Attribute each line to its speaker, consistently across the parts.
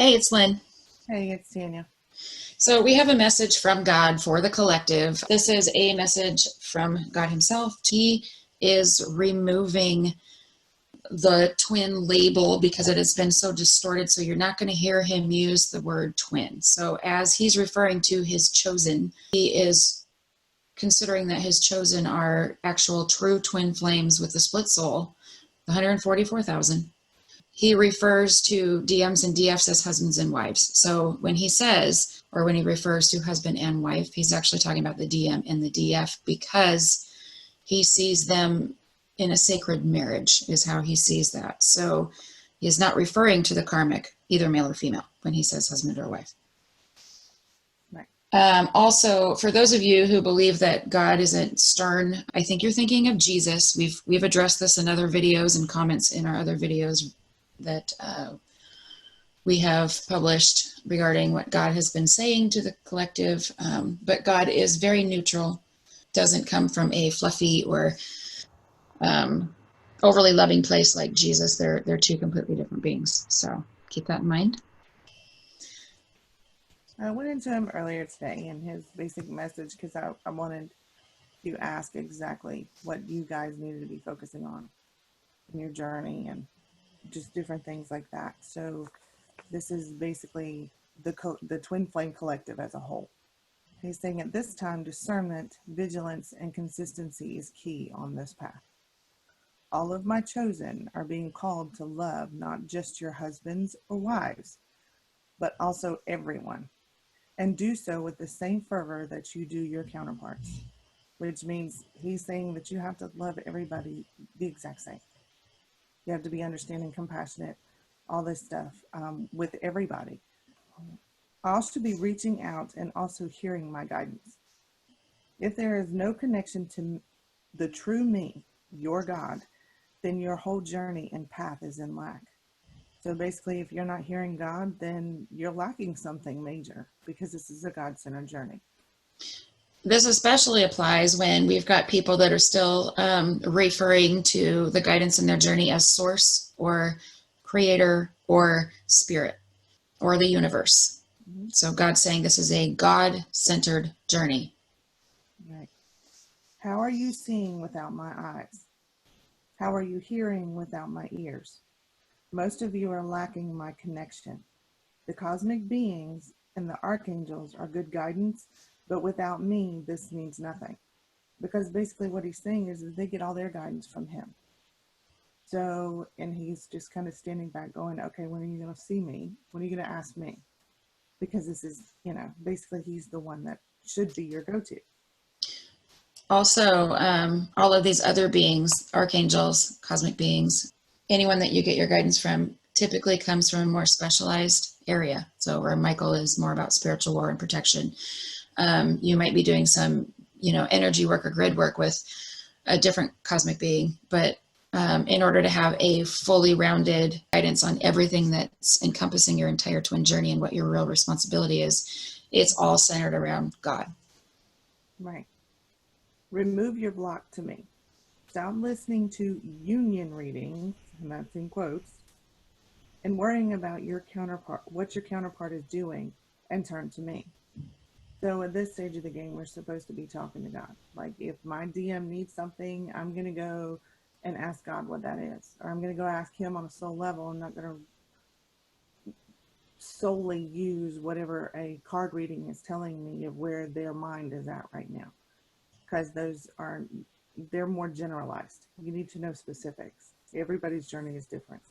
Speaker 1: Hey, it's Lynn.
Speaker 2: Hey, it's Tanya.
Speaker 1: So we have a message from God for the collective. This is a message from God himself. He is removing the twin label because it has been so distorted, so you're not going to hear him use the word twin. So as he's referring to his chosen, he is considering that his chosen are actual true twin flames with the split soul, the 144,000. He refers to DMs and DFs as husbands and wives. So when he says, or when he refers to husband and wife, he's actually talking about the DM and the DF because he sees them in a sacred marriage, is how he sees that. So he is not referring to the karmic, either male or female, when he says husband or wife.
Speaker 2: Right.
Speaker 1: Also, for those of you who believe that God isn't stern, I think you're thinking of Jesus. We've addressed this in other videos and comments in our other videos that we have published regarding what God has been saying to the collective. But God is very neutral, doesn't come from a fluffy or overly loving place like Jesus. They're two completely different beings. So keep that in mind.
Speaker 2: I went into him earlier today in his basic message because I wanted to ask exactly what you guys needed to be focusing on in your journey and just different things like that. So this is basically the Twin Flame Collective as a whole. He's saying at this time, discernment, vigilance, and consistency is key on this path. All of my chosen are being called to love not just your husbands or wives, but also everyone, and do so with the same fervor that you do your counterparts, which means he's saying that you have to love everybody the exact same. You have to be understanding, compassionate, all this stuff with everybody. I also be reaching out and also hearing my guidance. If there is no connection to the true me, your God, then your whole journey and path is in lack. So basically, if you're not hearing God, then you're lacking something major because this is a God-centered journey.
Speaker 1: This especially applies when we've got people that are still referring to the guidance in their journey as source or creator or spirit or the universe. Mm-hmm. So God's saying this is a God-centered journey.
Speaker 2: Right. How are you seeing without my eyes? How are you hearing without my ears? Most of you are lacking my connection. The cosmic beings and the archangels are good guidance, but without me, this means nothing. Because basically what he's saying is that they get all their guidance from him. So, and he's just kind of standing back going, okay, when are you going to see me? When are you going to ask me? Because this is, basically he's the one that should be your go-to.
Speaker 1: Also, all of these other beings, archangels, cosmic beings, anyone that you get your guidance from typically comes from a more specialized area. So where Michael is more about spiritual war and protection. You might be doing some, energy work or grid work with a different cosmic being, but in order to have a fully rounded guidance on everything that's encompassing your entire twin journey and what your real responsibility is, it's all centered around God.
Speaker 2: Right. Remove your block to me. Stop listening to union readings, and that's in quotes, and worrying about your counterpart, what your counterpart is doing, and turn to me. So at this stage of the game, we're supposed to be talking to God. Like if my DM needs something, I'm going to go and ask God what that is. Or I'm going to go ask him on a soul level. I'm not going to solely use whatever a card reading is telling me of where their mind is at right now. Because they're more generalized. You need to know specifics. Everybody's journey is different.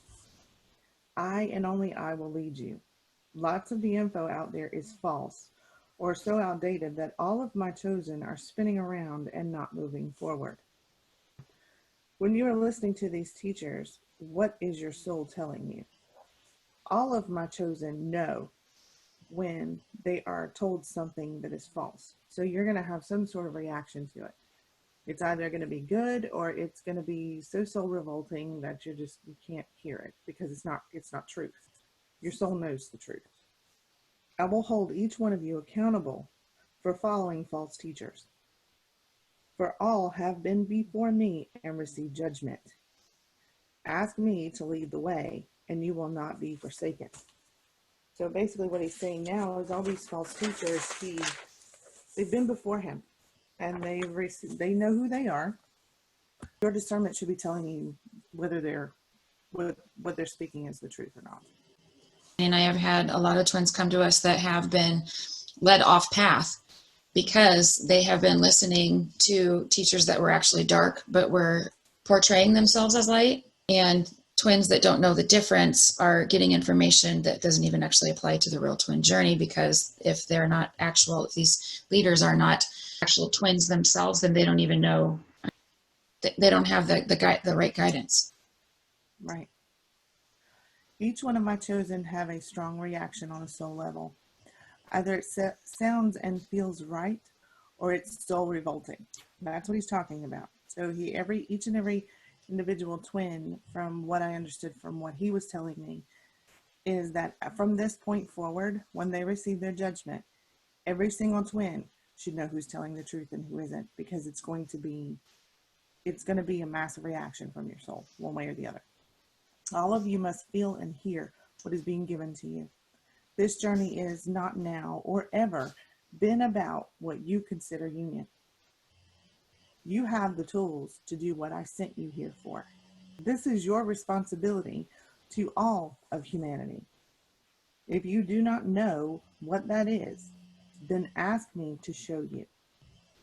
Speaker 2: I and only I will lead you. Lots of the info out there is false or so outdated that all of my chosen are spinning around and not moving forward. When you are listening to these teachers, what is your soul telling you? All of my chosen know when they are told something that is false. So you're going to have some sort of reaction to it. It's either going to be good or it's going to be so soul revolting that you can't hear it because it's not truth. Your soul knows the truth. I will hold each one of you accountable for following false teachers. For all have been before me and received judgment. Ask me to lead the way, and you will not be forsaken. So basically what he's saying now is all these false teachers, they've been before him, and they know who they are. Your discernment should be telling you whether what they're speaking is the truth or not.
Speaker 1: And I have had a lot of twins come to us that have been led off path because they have been listening to teachers that were actually dark, but were portraying themselves as light. And twins that don't know the difference are getting information that doesn't even actually apply to the real twin journey, because if they're not actual, if these leaders are not actual twins themselves, then they don't even know, they don't have the right guidance.
Speaker 2: Right. Each one of my chosen have a strong reaction on a soul level. Either it sounds and feels right, or it's soul revolting. That's what he's talking about. So each and every individual twin, from what I understood from what he was telling me, is that from this point forward, when they receive their judgment, every single twin should know who's telling the truth and who isn't, because it's going to be a massive reaction from your soul, one way or the other. All of you must feel and hear what is being given to you. This journey is not now or ever been about what you consider union. You have the tools to do what I sent you here for. This is your responsibility to all of humanity. If you do not know what that is, then ask me to show you.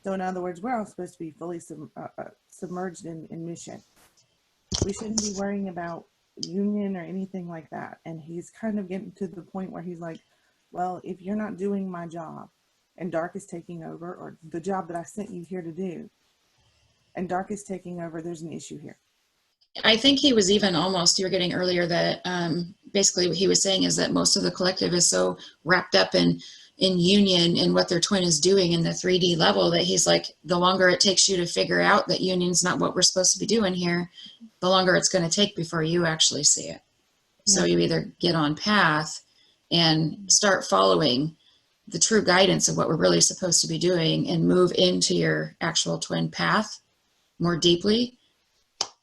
Speaker 2: So in other words, we're all supposed to be fully submerged in mission. We shouldn't be worrying about union or anything like that. And he's kind of getting to the point where he's like, well, if you're not doing my job and dark is taking over, or the job that I sent you here to do, and dark is taking over, there's an issue here.
Speaker 1: I think he was even almost, you were getting earlier that basically what he was saying is that most of the collective is so wrapped up in union and what their twin is doing in the 3D level that he's like, the longer it takes you to figure out that union's not what we're supposed to be doing here, the longer it's going to take before you actually see it. So you either get on path and start following the true guidance of what we're really supposed to be doing and move into your actual twin path more deeply.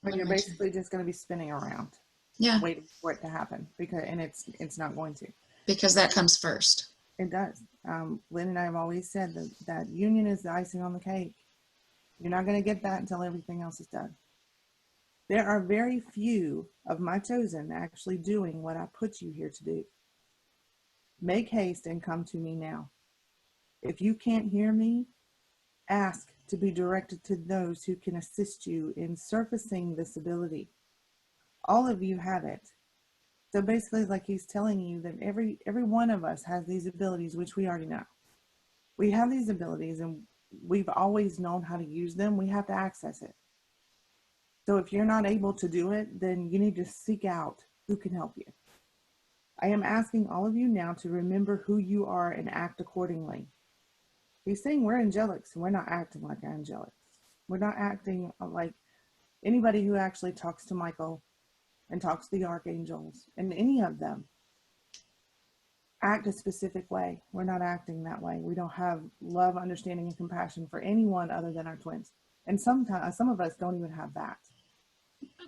Speaker 2: Or you're basically just going to be spinning around, waiting for it to happen, and it's not going to.
Speaker 1: Because that comes first.
Speaker 2: It does. Lynn and I have always said that union is the icing on the cake. You're not going to get that until everything else is done. There are very few of my chosen actually doing what I put you here to do. Make haste and come to me now. If you can't hear me, ask to be directed to those who can assist you in surfacing this ability. All of you have it. So basically, like he's telling you that every one of us has these abilities, which we already know. We have these abilities and we've always known how to use them. We have to access it. So if you're not able to do it, then you need to seek out who can help you. I am asking all of you now to remember who you are and act accordingly. He's saying we're angelics and we're not acting like angelics. We're not acting like anybody who actually talks to Michael and talks to the Archangels, and any of them act a specific way. We're not acting that way. We don't have love, understanding, and compassion for anyone other than our twins. And sometimes some of us don't even have that.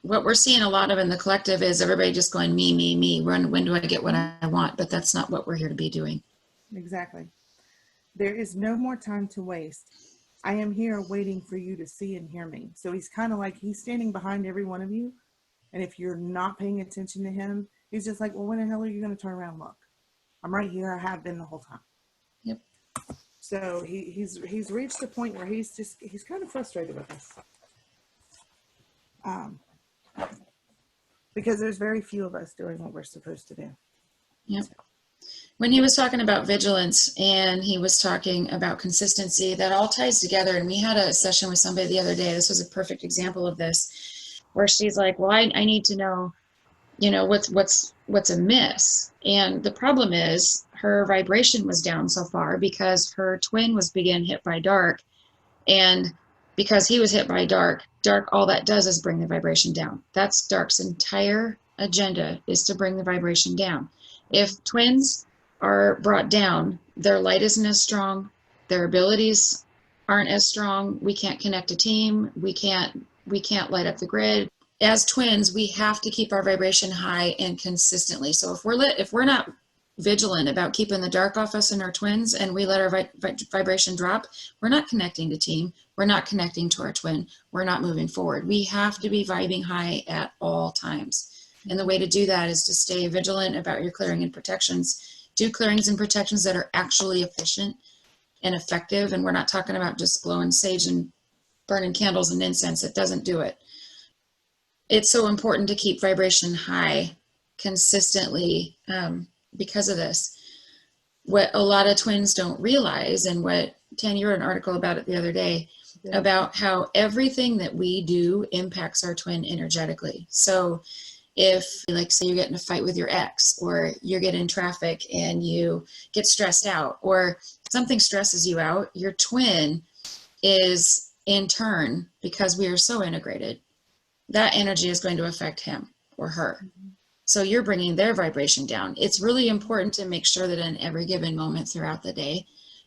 Speaker 1: What we're seeing a lot of in the collective is everybody just going, me, me, me. When do I get what I want? But that's not what we're here to be doing.
Speaker 2: Exactly. There is no more time to waste. I am here waiting for you to see and hear me. So he's kind of like, he's standing behind every one of you. And if you're not paying attention to him, he's just like, well, when the hell are you going to turn around and look? I'm right here. I have been the whole time.
Speaker 1: Yep.
Speaker 2: So he's reached the point where he's kind of frustrated with us. Because there's very few of us doing what we're supposed to do.
Speaker 1: Yep. When he was talking about vigilance and he was talking about consistency, that all ties together. And we had a session with somebody the other day. This was a perfect example of this, where she's like, well, I need to know, what's amiss. And the problem is her vibration was down so far because her twin was being hit by dark. And because he was hit by dark, all that does is bring the vibration down. That's dark's entire agenda, is to bring the vibration down. If twins are brought down, their light isn't as strong, their abilities aren't as strong, we can't connect a team, we can't light up the grid. As twins, we have to keep our vibration high and consistently. So if we're not vigilant about keeping the dark off us and our twins, and we let our vibration drop, we're not connecting to team. We're not connecting to our twin. We're not moving forward. We have to be vibing high at all times. And the way to do that is to stay vigilant about your clearing and protections. Do clearings and protections that are actually efficient and effective. And we're not talking about just blowing sage and burning candles and incense. It doesn't do it. It's so important to keep vibration high consistently because of this. What a lot of twins don't realize, and what, Tan, you wrote an article about it the other day, about how everything that we do impacts our twin energetically. So if, like, say you get in a fight with your ex, or you get in traffic and you get stressed out, or something stresses you out, your twin is in turn, because we are so integrated, that energy is going to affect him or her. Mm-hmm. So you're bringing their vibration down. It's really important to make sure that in every given moment throughout the day,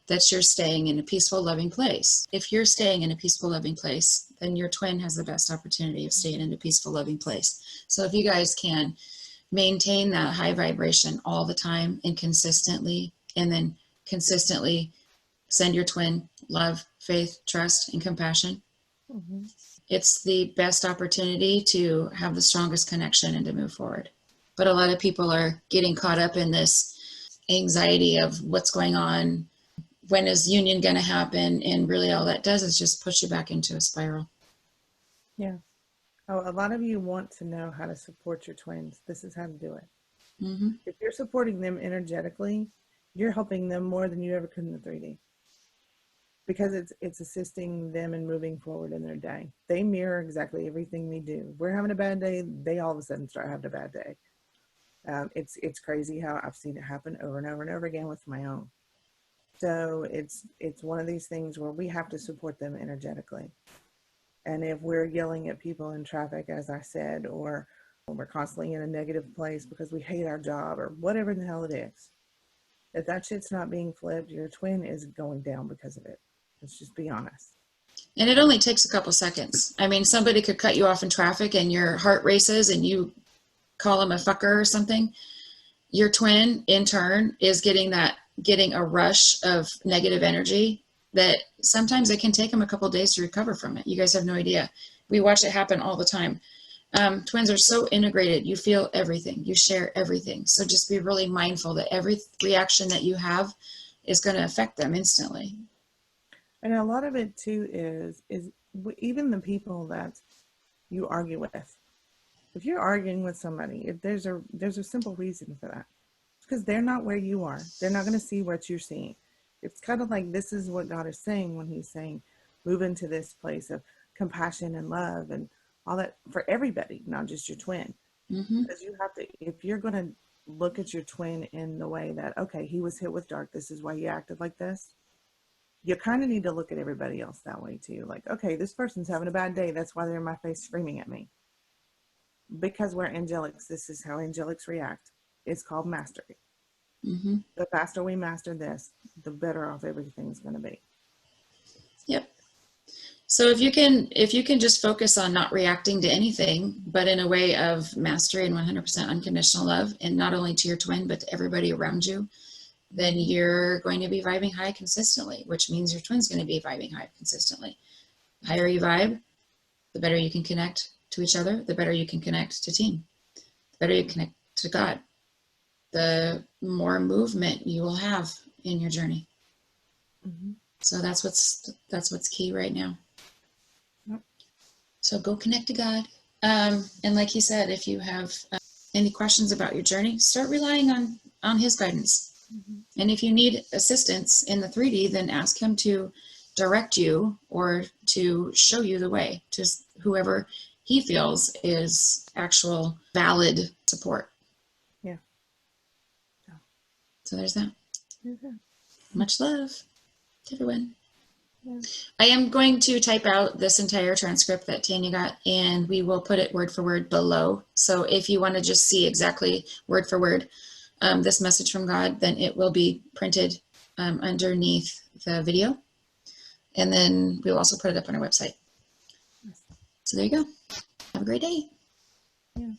Speaker 1: that you're staying in a peaceful, loving place. If you're staying in a peaceful, loving place, then your twin has the best opportunity of staying in a peaceful, loving place. So if you guys can maintain that high vibration all the time and consistently, and then consistently send your twin love, faith, trust, and compassion, mm-hmm. It's the best opportunity to have the strongest connection and to move forward. But a lot of people are getting caught up in this anxiety of what's going on, when is union going to happen, and really all that does is just push you back into a spiral.
Speaker 2: Yeah. Oh, a lot of you want to know how to support your twins. This is how to do it. Mm-hmm. If you're supporting them energetically, you're helping them more than you ever could in the 3D. Because it's assisting them in moving forward in their day. They mirror exactly everything we do. We're having a bad day, they all of a sudden start having a bad day. It's crazy how I've seen it happen over and over and over again with my own. So it's one of these things where we have to support them energetically. And if we're yelling at people in traffic, as I said, or we're constantly in a negative place because we hate our job or whatever the hell it is, if that shit's not being flipped, your twin is going down because of it. Let's just be honest.
Speaker 1: And it only takes a couple seconds. I mean, somebody could cut you off in traffic and your heart races and you call them a fucker or something. Your twin, in turn, is getting a rush of negative energy that sometimes it can take them a couple of days to recover from it. You guys have no idea. We watch it happen all the time. Twins are so integrated. You feel everything. You share everything. So just be really mindful that every reaction that you have is going to affect them instantly.
Speaker 2: And a lot of it too is even the people that you argue with. If you're arguing with somebody, if there's a simple reason for that. It's because they're not where you are. They're not going to see what you're seeing. It's kind of like, this is what God is saying when he's saying, move into this place of compassion and love and all that for everybody, not just your twin. Mm-hmm. Because you have to, if you're going to look at your twin in the way that, okay, he was hit with dark, this is why he acted like this. You kind of need to look at everybody else that way too. Like, okay, this person's having a bad day. That's why they're in my face screaming at me. Because we're angelics, this is how angelics react. It's called mastery. Mm-hmm. The faster we master this, the better off everything's going to be.
Speaker 1: Yep. So if you can just focus on not reacting to anything, but in a way of mastery and 100% unconditional love, and not only to your twin, but to everybody around you, then you're going to be vibing high consistently, which means your twin's going to be vibing high consistently. The higher you vibe, the better you can connect to each other, the better you can connect to team, the better you connect to God, the more movement you will have in your journey. Mm-hmm. So that's what's key right now. Yep. So go connect to God. And like he said, if you have any questions about your journey, start relying on his guidance. Mm-hmm. And if you need assistance in the 3D, then ask him to direct you or to show you the way to whoever he feels is actual valid support.
Speaker 2: Yeah.
Speaker 1: So there's that.
Speaker 2: Okay.
Speaker 1: Much love to everyone.
Speaker 2: Yeah.
Speaker 1: I am going to type out this entire transcript that Tanya got, and we will put it word for word below. So if you want to just see exactly word for word this message from God, then it will be printed underneath the video. And then we'll also put it up on our website. So there you go. Have a great day.
Speaker 2: Yeah.